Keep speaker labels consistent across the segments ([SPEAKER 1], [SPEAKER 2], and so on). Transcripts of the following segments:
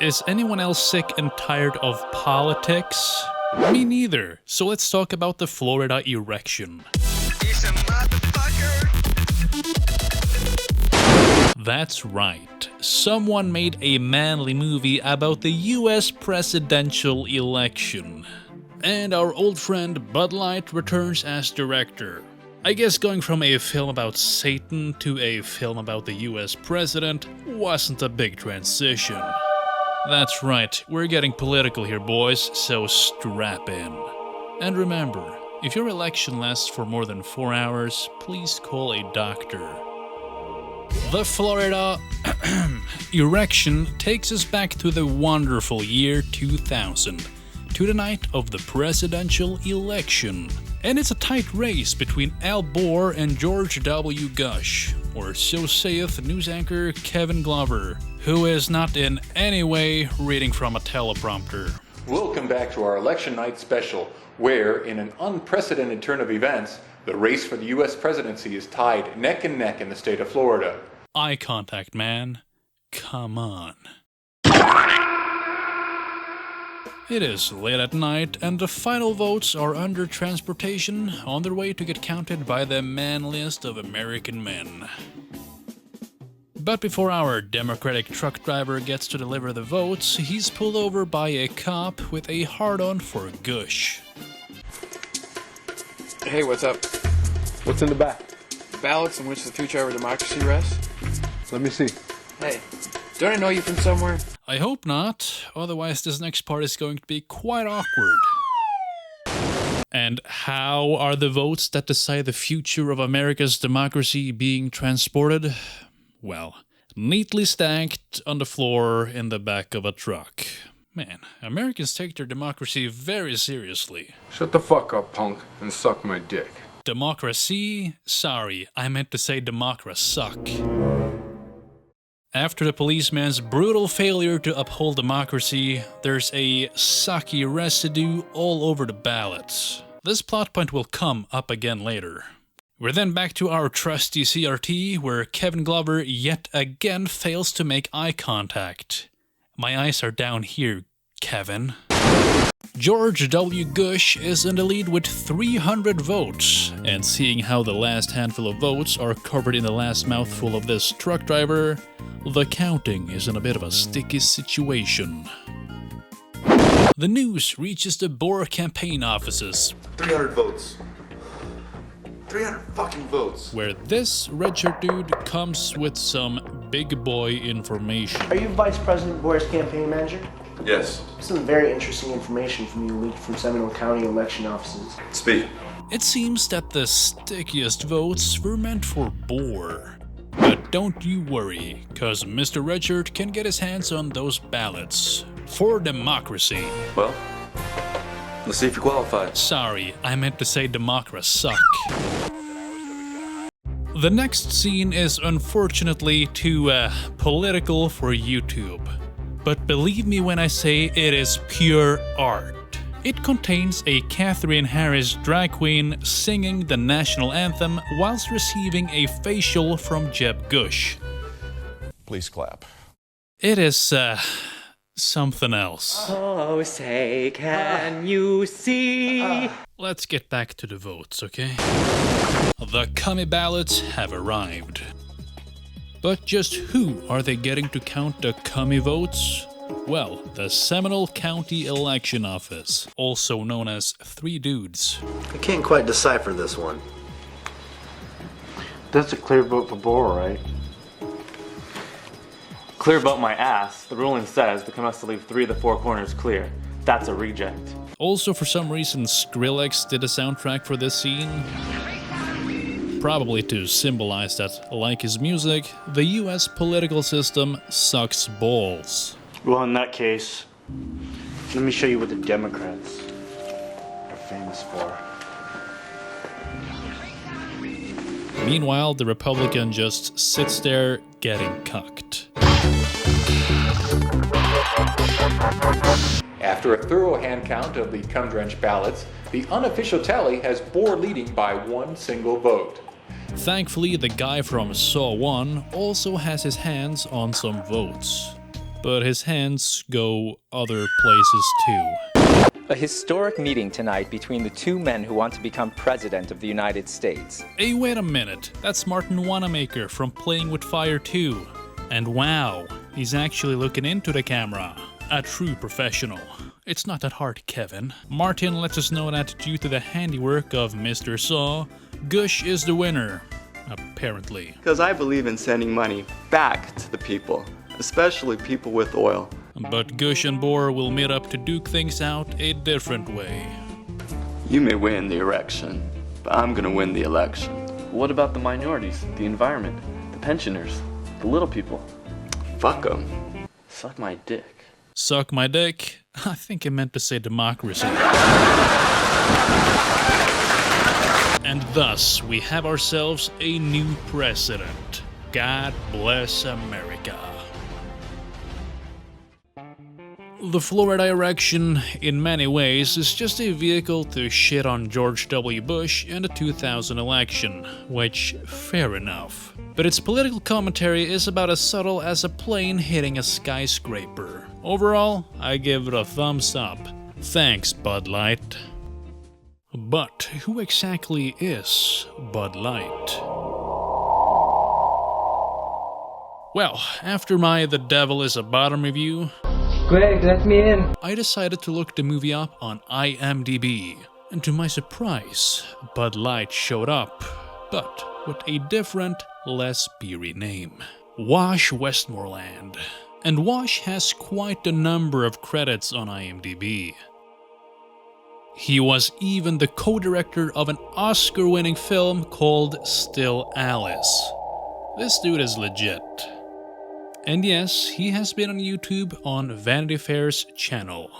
[SPEAKER 1] Is anyone else sick and tired of politics? Me neither, so let's talk about the Florida erection. That's right, someone made a manly movie about the US presidential election. And our old friend Bud Light returns as director. I guess going from a film about Satan to a film about the US president wasn't a big transition. That's right, we're getting political here, boys, so strap in. And remember, if your election lasts for more than 4 hours, please call a doctor. The Florida erection takes us back to the wonderful year 2000, to the night of the presidential election. And it's a tight race between Al Gore and George W. Bush, or so saith news anchor Kevin Glover, who is not in any way reading from a teleprompter.
[SPEAKER 2] Welcome back to our election night special, where, in an unprecedented turn of events, the race for the U.S. presidency is tied neck and neck in the state of Florida.
[SPEAKER 1] Eye contact, man. Come on. It is late at night, and the final votes are under transportation, on their way to get counted by the manliest of American men. But before our Democratic truck driver gets to deliver the votes, he's pulled over by a cop with a hard-on for Gush.
[SPEAKER 3] Hey, what's up?
[SPEAKER 4] What's in the back?
[SPEAKER 3] Ballots in which the future of our democracy rests?
[SPEAKER 4] Let me see.
[SPEAKER 3] Hey, don't I know you from somewhere?
[SPEAKER 1] I hope not, otherwise this next part is going to be quite awkward. And how are the votes that decide the future of America's democracy being transported? Well, neatly stacked on the floor in the back of a truck. Man, Americans take their democracy very seriously.
[SPEAKER 4] Shut the fuck up, punk, and suck my dick.
[SPEAKER 1] Democracy? Sorry, I meant to say democra-suck. After the policeman's brutal failure to uphold democracy, there's a sucky residue all over the ballots. This plot point will come up again later. We're then back to our trusty CRT, where Kevin Glover yet again fails to make eye contact. My eyes are down here, Kevin. George W. Bush is in the lead with 300 votes, and seeing how the last handful of votes are covered in the last mouthful of this truck driver, the counting is in a bit of a sticky situation. The news reaches the Boer campaign offices.
[SPEAKER 5] 300 votes. 300 fucking votes.
[SPEAKER 1] Where this redshirt dude comes with some big boy information.
[SPEAKER 6] Are you Vice President Boer's campaign manager?
[SPEAKER 5] Yes.
[SPEAKER 6] Some very interesting information from you leaked from Seminole County election offices.
[SPEAKER 5] Speak.
[SPEAKER 1] It seems that the stickiest votes were meant for Boer. But don't you worry, cause Mr. Redshirt can get his hands on those ballots. For democracy.
[SPEAKER 5] Well, let's see if you qualify.
[SPEAKER 1] Sorry, I meant to say democra-suck. The next scene is unfortunately too political for YouTube. But believe me when I say it is pure art. It contains a Catherine Harris drag queen singing the national anthem whilst receiving a facial from Jeb Bush.
[SPEAKER 7] Please clap.
[SPEAKER 1] It is, something else.
[SPEAKER 8] Oh, say, can you see?
[SPEAKER 1] Let's get back to the votes, okay? The commie ballots have arrived. But just who are they getting to count the commie votes? Well, the Seminole County Election Office, also known as Three Dudes.
[SPEAKER 9] I can't quite decipher this one.
[SPEAKER 10] That's a clear vote for Boer, right?
[SPEAKER 8] Clear about my ass. The ruling says the command has to leave 3 of the 4 corners clear. That's a reject.
[SPEAKER 1] Also, for some reason, Skrillex did a soundtrack for this scene. Probably to symbolize that, like his music, the US political system sucks balls.
[SPEAKER 10] Well, in that case, let me show you what the Democrats are famous for.
[SPEAKER 1] Meanwhile, the Republican just sits there getting cucked.
[SPEAKER 2] After a thorough hand count of the cum-drenched ballots, the unofficial tally has Boer leading by 1 single vote.
[SPEAKER 1] Thankfully, the guy from Saw 1 also has his hands on some votes. but his hands go other places too.
[SPEAKER 11] A historic meeting tonight between the two men who want to become president of the United States.
[SPEAKER 1] Hey, wait a minute. That's Martin Wanamaker from Playing with Fire 2. And wow, he's actually looking into the camera. A true professional. It's not that hard, Kevin. Martin lets us know that due to the handiwork of Mr. Saw, Gush is the winner. Apparently.
[SPEAKER 12] Because I believe in sending money back to the people, especially people with oil.
[SPEAKER 1] But Gush and Bohr will meet up to duke things out a different way.
[SPEAKER 12] You may win the erection, but I'm gonna win the election.
[SPEAKER 13] What about the minorities, the environment, the pensioners, the little people?
[SPEAKER 12] Fuck them.
[SPEAKER 13] Suck my dick.
[SPEAKER 1] Suck my dick? I think I meant to say democracy. And thus, we have ourselves a new president. God bless America. The Florida election, in many ways, is just a vehicle to shit on George W. Bush in the 2000 election, which, fair enough. But its political commentary is about as subtle as a plane hitting a skyscraper. Overall, I give it a thumbs up. Thanks, Bud Light. But who exactly is Bud Light? Well, after my The Devil is a Bottom review,
[SPEAKER 14] Greg, let me in.
[SPEAKER 1] I decided to look the movie up on IMDb, and to my surprise, Bud Light showed up, but with a different, less beery name. Wash Westmoreland. And Wash has quite a number of credits on IMDb. He was even the co-director of an Oscar-winning film called Still Alice. This dude is legit. And yes, he has been on YouTube on Vanity Fair's channel.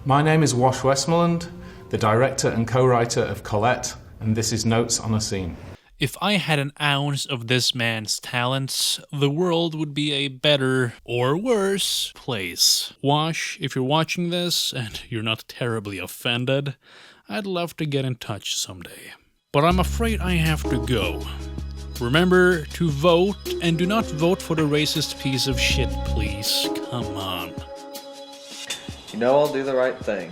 [SPEAKER 15] My name is Wash Westmoreland, the director and co-writer of Colette, and this is Notes on a Scene.
[SPEAKER 1] If I had an ounce of this man's talents, the world would be a better, or worse, place. Wash, if you're watching this, and you're not terribly offended, I'd love to get in touch someday. But I'm afraid I have to go. Remember to vote, and do not vote for the racist piece of shit, please. Come on.
[SPEAKER 16] You know I'll do the right thing.